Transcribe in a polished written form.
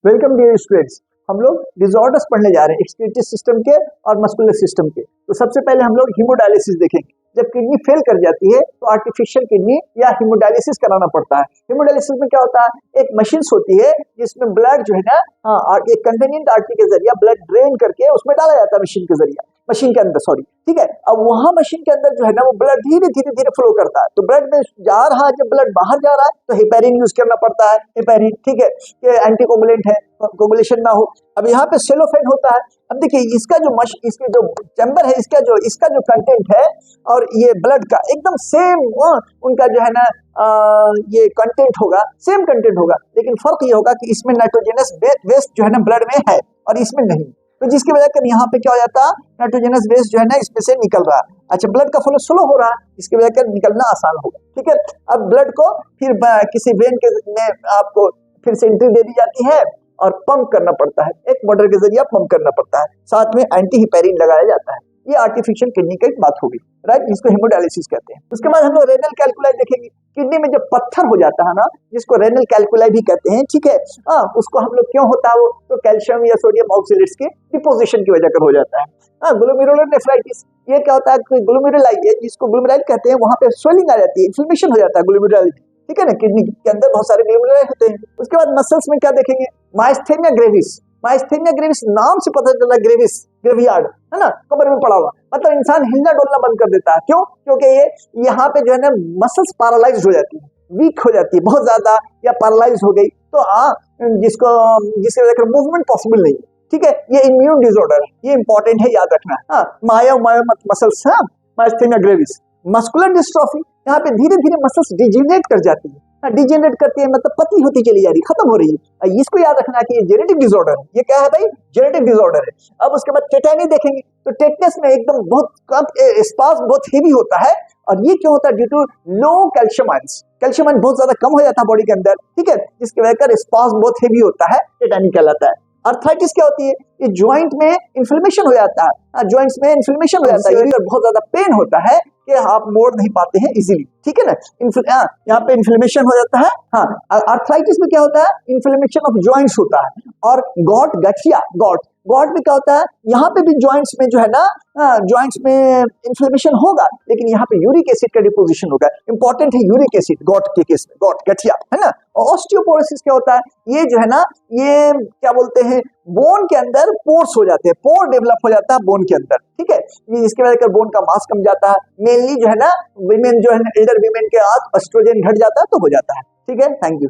Welcome dear students. हम लोग disorders पढ़ने जा रहे हैं एक्सक्रीटरी सिस्टम के और मस्कुलर सिस्टम के। तो सबसे पहले हम लोग हीमोडायलिसिस देखेंगे। जब किडनी फेल कर जाती है तो आर्टिफिशियल किडनी या हीमोडायलिसिस कराना पड़ता है। हीमोडायलिसिस में क्या होता है, एक मशीन होती है जिसमें ब्लड जो है ना एक कन्वीनियंट आर्टरी के जरिए ब्लड ड्रेन करके उसमें डाला जाता है मशीन के अंदर सॉरी, ठीक है। अब वहां मशीन के अंदर जो है ना वो ब्लड धीरे धीरे धीरे फ्लो करता है। तो ब्लड में जा रहा है, जब ब्लड बाहर जा रहा है तो हेपेरिन यूज करना पड़ता है। हेपेरिन, ठीक है, ये एंटीकोगुलेंट है, कोगुलेशन ना हो। अब यहाँ पे सेलोफेन होता है। अब देखिए इसका जो चैम्बर है, इसका जो कंटेंट है और ये ब्लड का एकदम सेम उनका जो है ना ये कंटेंट होगा, सेम कंटेंट होगा, लेकिन फर्क ये होगा कि इसमें नाइट्रोजनस वेस्ट जो है ना ब्लड में है और इसमें नहीं। तो जिसकी वजह से यहाँ पे क्या हो जाता है, नाइट्रोजनस वेस्ट जो है ना इसमें से निकल रहा है। अच्छा, ब्लड का फ्लो स्लो हो रहा है, इसकी वजह से निकलना आसान होगा, ठीक है। अब ब्लड को फिर किसी वेन के में आपको फिर से एंट्री दे दी जाती है और पंप करना पड़ता है, एक मोटर के जरिए पंप करना पड़ता है, साथ में एंटी हिपेरिन लगाया जाता है। ये आर्टिफिशियल किडनी की बात होगी, राइट, जिसको हेमोडायलिसिस कहते हैं। उसके बाद हम लोग रेनल कैल्कुलाई देखेंगे। किडनी में जब पत्थर हो जाता है ना, जिसको रेनल कैल्कुलाई भी कहते हैं, ठीक है, उसको हम लोग क्यों होता है वो, तो कैल्शियम या सोडियम ऑक्सलेट्स के डिपोजिशन की वजह कर हो जाता है। ग्लोमेरुलर नेफ्राइटिस, ये क्या होता है, ग्लोमेरुलाई है जिसको ग्लोमेरुलाई कहते हैं, वहां पे स्वेलिंग आ जाती है, इन्फ्लेमेशन हो जाता है ग्लोमेरुलाई, ठीक है ना, किडनी के अंदर बहुत सारे ग्लोमेरुलाई होते हैं। उसके बाद मसल्स में क्या देखेंगे, माइस्थेनिया ग्रेविस। माइस्थेनिया ग्रेविस नाम से पता चला, ग्रेविस ग्रेवियार्ड है ना, कब्र में पड़ा हुआ, मतलब इंसान हिलना डोलना बंद कर देता है। क्यों? क्योंकि ये यहाँ पे जो है ना मसल्स पैरालाइज हो जाती है, वीक हो जाती है बहुत ज्यादा, या पैरालाइज हो गई तो जिसकी वजह से मूवमेंट पॉसिबल नहीं है, ठीक है। ये इम्यून डिसऑर्डर है, ये इंपॉर्टेंट है, याद रखना। मायोमत muscles, myasthenia gravis. Muscular dystrophy, यहाँ पे धीरे धीरे मसल्स डिजेनरेट कर जाती है, डिजेनरेट करती है, मतलब पतली होती चली जा रही, खत्म हो रही है। इसको याद रखना कि ये जेनेटिक डिसऑर्डर है। ये क्या है भाई, जेनेटिक डिसऑर्डर है। अब उसके बाद टेटानी देखेंगे, तो टेटनस में एकदम बहुत कम स्पास बहुत हेवी होता है, और ये क्यों होता है, due to low calcium ions. Calcium ion बहुत ज्यादा कम हो जाता है बॉडी के अंदर, ठीक है, जिसकी वजह से स्पास बहुत हेवी होता है, टेटानी कहलाता है। अर्थराइटिस क्या होती है, ये ज्वाइंट में इन्फ्लेमेशन हो जाता है, ज्वाइंट्स में इन्फ्लेमेशन हो जाता है, बहुत ज्यादा पेन होता है कि आप मोड़ नहीं पाते हैं इजीली, ठीक है ना। यहाँ पे इन्फ्लेमेशन हो जाता है। हाँ, अर्थराइटिस में क्या होता है, इन्फ्लेमेशन ऑफ जॉइंट्स होता है। और गॉट में क्या होता है, यहाँ पे भी जॉइंट्स में जो है ना, जॉइंट्स में इन्फ्लेमेशन होगा, लेकिन यहाँ पे यूरिक एसिड का डिपोजिशन होगा। इंपॉर्टेंट है यूरिक एसिड गॉट के केस में, गठिया है ना। और ऑस्टियोपोरोसिस क्या होता है, ये जो है ना, ये क्या बोलते हैं, बोन के अंदर पोर्स हो जाते हैं, पोर डेवलप हो जाता है बोन के अंदर, ठीक है। इसकी वजह से बोन का मास कम जाता है, मेनली जो है ना विमेन जो है ना, एल्डर विमेन के एस्ट्रोजन घट जाता है तो हो जाता है, ठीक है। Thank you.